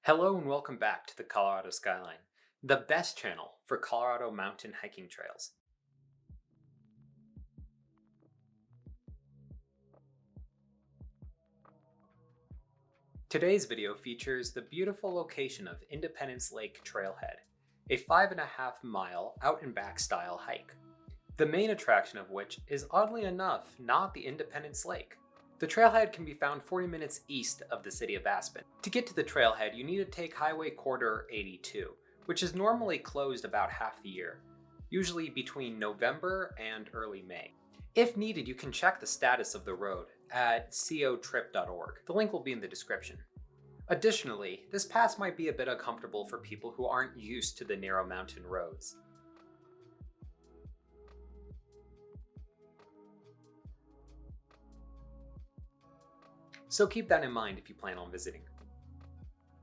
Hello and welcome back to the Colorado Skyline, the best channel for Colorado mountain hiking trails. Today's video features the beautiful location of Independence Lake Trailhead, a 5.5 mile out and back style hike. The main attraction of which is oddly enough not the Independence Lake. The trailhead can be found 40 minutes east of the city of Aspen. To get to the trailhead, you need to take Highway Corridor 82, which is normally closed about half the year, usually between November and early May. If needed, you can check the status of the road at cotrip.org. The link will be in the description. Additionally, this pass might be a bit uncomfortable for people who aren't used to the narrow mountain roads. So keep that in mind if you plan on visiting.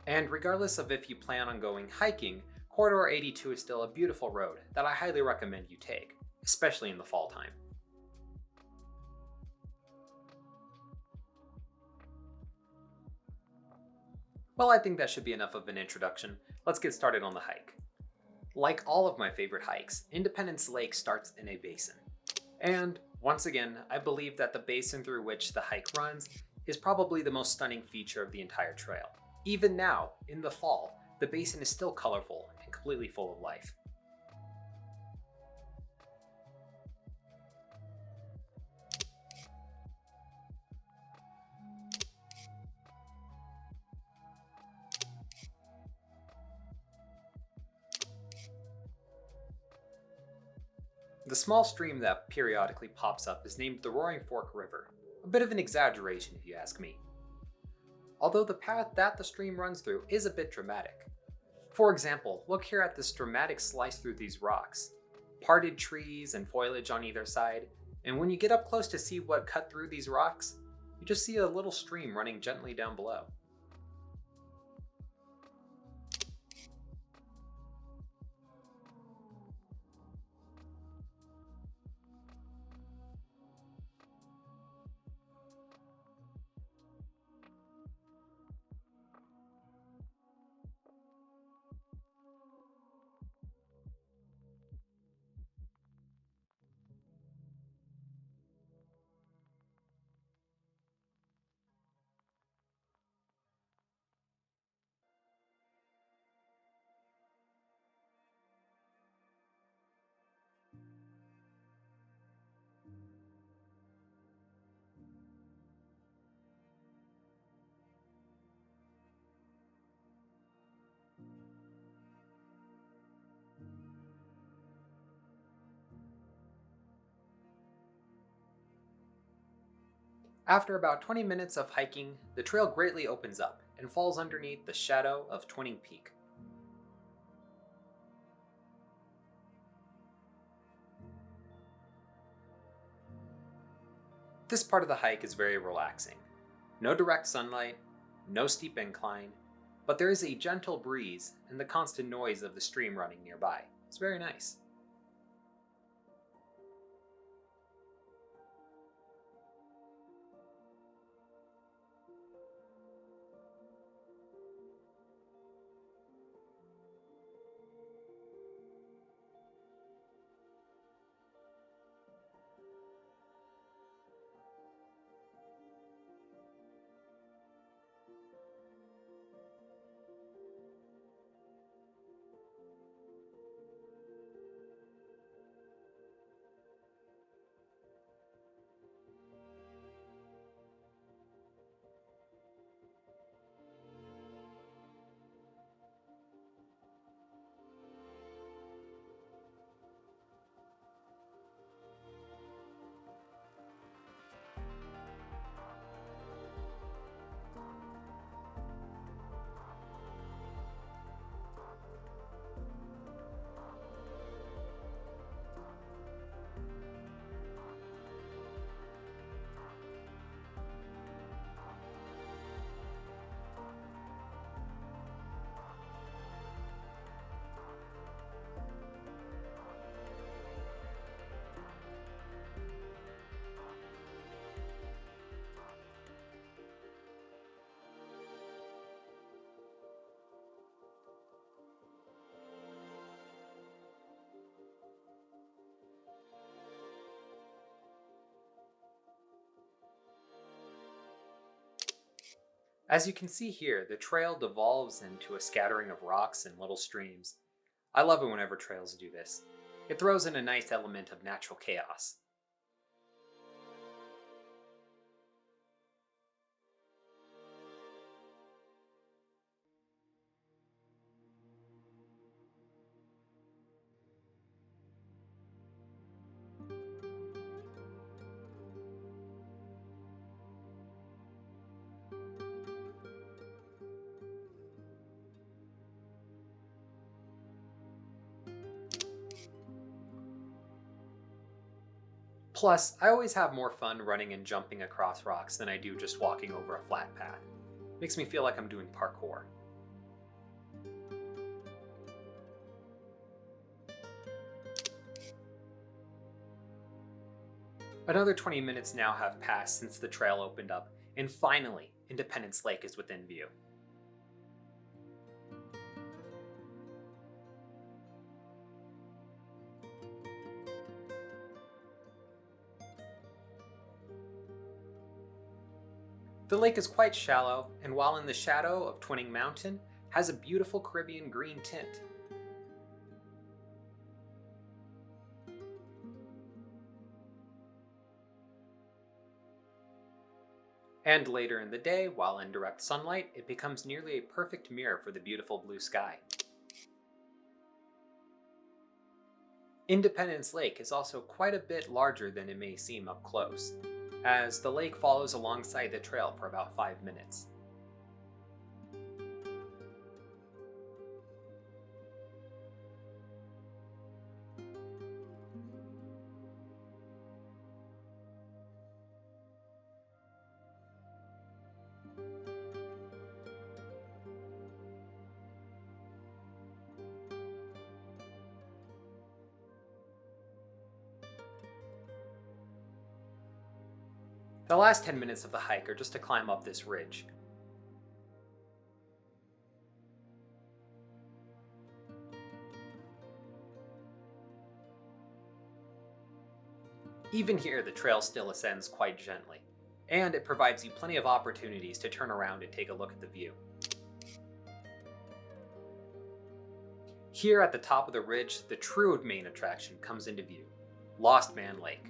And regardless of if you plan on going hiking, Corridor 82 is still a beautiful road that I highly recommend you take, especially in the fall time. Well, I think that should be enough of an introduction. Let's get started on the hike. Like all of my favorite hikes, Independence Lake starts in a basin. And once again, I believe that the basin through which the hike runs is probably the most stunning feature of the entire trail. Even now, in the fall, the basin is still colorful and completely full of life. The small stream that periodically pops up is named the Roaring Fork River, a bit of an exaggeration if you ask me. Although the path that the stream runs through is a bit dramatic. For example, look here at this dramatic slice through these rocks. Parted trees and foliage on either side, and when you get up close to see what cut through these rocks, you just see a little stream running gently down below. After about 20 minutes of hiking, the trail greatly opens up and falls underneath the shadow of Twining Peak. This part of the hike is very relaxing. No direct sunlight, no steep incline, but there is a gentle breeze and the constant noise of the stream running nearby. It's very nice. As you can see here, the trail devolves into a scattering of rocks and little streams. I love it whenever trails do this. It throws in a nice element of natural chaos. Plus, I always have more fun running and jumping across rocks than I do just walking over a flat path. Makes me feel like I'm doing parkour. Another 20 minutes now have passed since the trail opened up, and finally, Independence Lake is within view. The lake is quite shallow, and while in the shadow of Twinning Mountain, has a beautiful Caribbean green tint. And later in the day, while in direct sunlight, it becomes nearly a perfect mirror for the beautiful blue sky. Independence Lake is also quite a bit larger than it may seem up close, as the lake follows alongside the trail for about 5 minutes. The last 10 minutes of the hike are just to climb up this ridge. Even here, the trail still ascends quite gently, and it provides you plenty of opportunities to turn around and take a look at the view. Here at the top of the ridge, the true main attraction comes into view, Lost Man Lake.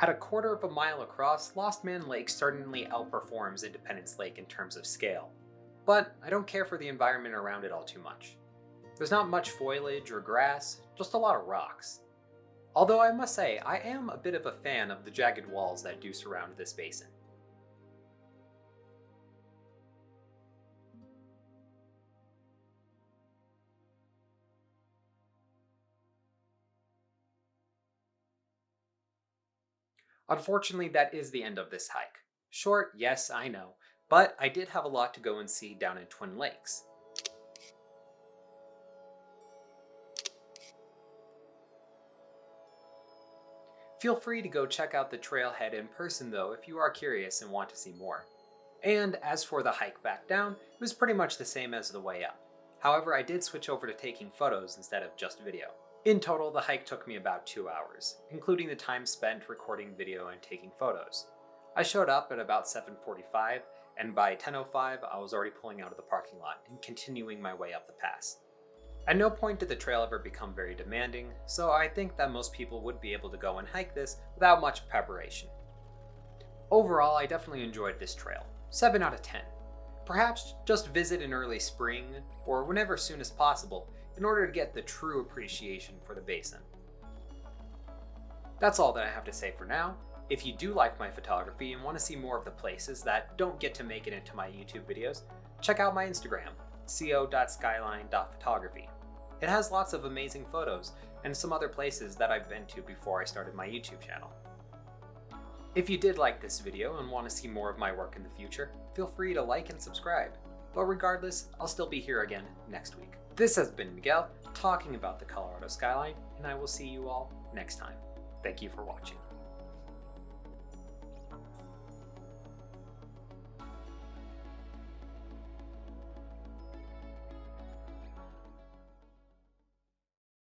At a quarter of a mile across, Lost Man Lake certainly outperforms Independence Lake in terms of scale, but I don't care for the environment around it all too much. There's not much foliage or grass, just a lot of rocks. Although I must say, I am a bit of a fan of the jagged walls that do surround this basin. Unfortunately, that is the end of this hike. Short, yes, I know, but I did have a lot to go and see down in Twin Lakes. Feel free to go check out the trailhead in person though if you are curious and want to see more. And as for the hike back down, it was pretty much the same as the way up. However, I did switch over to taking photos instead of just video. In total, the hike took me about 2 hours, including the time spent recording video and taking photos. I showed up at about 7:45, and by 10:05 I was already pulling out of the parking lot and continuing my way up the pass. At no point did the trail ever become very demanding, so I think that most people would be able to go and hike this without much preparation. Overall, I definitely enjoyed this trail, 7 out of 10. Perhaps just visit in early spring, or whenever soon as possible, in order to get the true appreciation for the basin. That's all that I have to say for now. If you do like my photography and want to see more of the places that don't get to make it into my YouTube videos, check out my Instagram, co.skyline.photography. It has lots of amazing photos and some other places that I've been to before I started my YouTube channel. If you did like this video and want to see more of my work in the future, feel free to like and subscribe. But regardless, I'll still be here again next week. This has been Miguel talking about the Colorado skyline, and I will see you all next time. Thank you for watching.